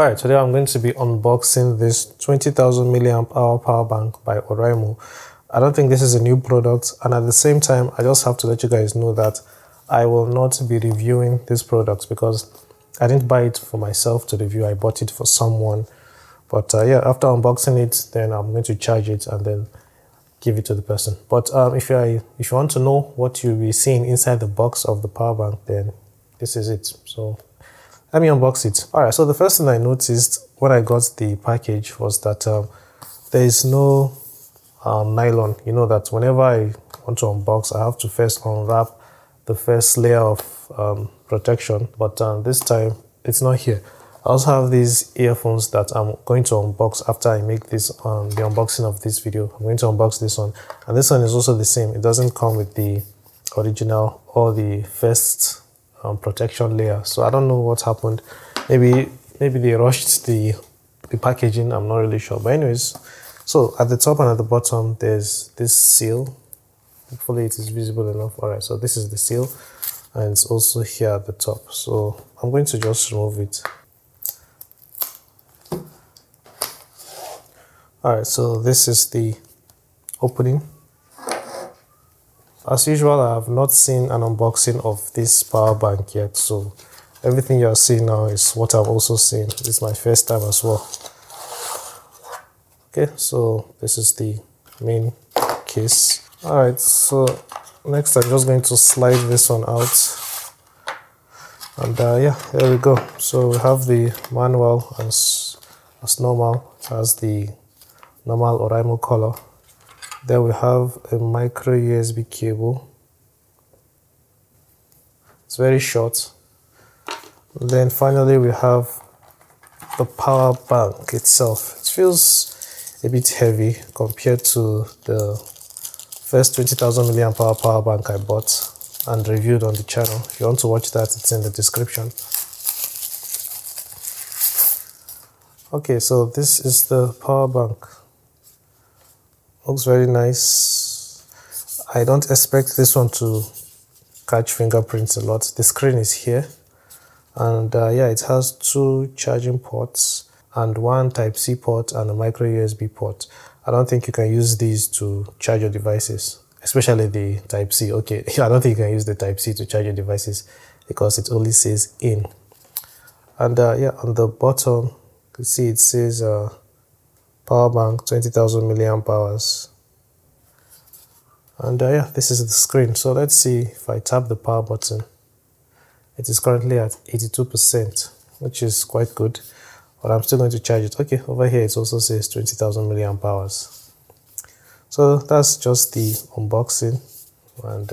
Alright, today I'm going to be unboxing this 20,000 milliamp hour power bank by Oraimo. I don't think this is a new product, and at the same time I just have to let you guys know that I will not be reviewing this product because I didn't buy it for myself to review. I bought it for someone, but yeah, after unboxing it, then I'm going to charge it and then give it to the person. But if you want to know what you'll be seeing inside the box of the power bank, then this is it. So let me unbox it. Alright, so the first thing I noticed when I got the package was that there is no nylon. You know that whenever I want to unbox, I have to first unwrap the first layer of protection, but this time it's not here. I also have these earphones that I'm going to unbox after I make this the unboxing of this video. I'm going to unbox this one, and this one is also the same. It doesn't come with the original or the first protection layer, so I don't know what happened. Maybe they rushed the packaging. I'm not really sure, but anyways, so at the top and at the bottom there's this seal. Hopefully it is visible enough. All right, so this is the seal, and it's also here at the top. So I'm going to just remove it. All right, so this is the opening. As usual, I have not seen an unboxing of this power bank yet, so everything you are seeing now is what I've also seen. This is my first time as well. Okay, so this is the main case. All right, so next I'm just going to slide this one out, and yeah, there we go. So we have the manual as normal, as the normal Oraimo color. Then we have a micro USB cable. It's very short. And then finally we have the power bank itself. It feels a bit heavy compared to the first 20,000 milliamp hour power bank I bought and reviewed on the channel. If you want to watch that, it's in the description. Okay, so this is the power bank. Looks very nice. I don't expect this one to catch fingerprints a lot. The screen is here, and yeah, it has two charging ports and one Type-C port and a micro USB port. I don't think you can use these to charge your devices, especially the Type-C. Okay, I don't think you can use the Type-C to charge your devices because it only says in. And yeah, on the bottom, you can see it says power bank 20,000 milliamp hours. And yeah, this is the screen. So let's see if I tap the power button. It is currently at 82%, which is quite good, but I'm still going to charge it. Okay, over here it also says 20,000 milliamp hours. So that's just the unboxing, and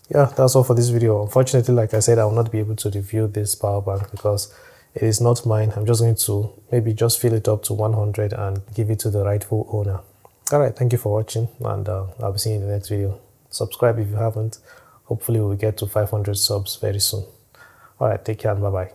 yeah, that's all for this video. Unfortunately, like I said, I will not be able to review this power bank because it is not mine. I'm just going to maybe just fill it up to 100 and give it to the rightful owner. Alright, thank you for watching, and I'll be seeing you in the next video. Subscribe if you haven't. Hopefully we'll get to 500 subs very soon. Alright, take care and bye bye.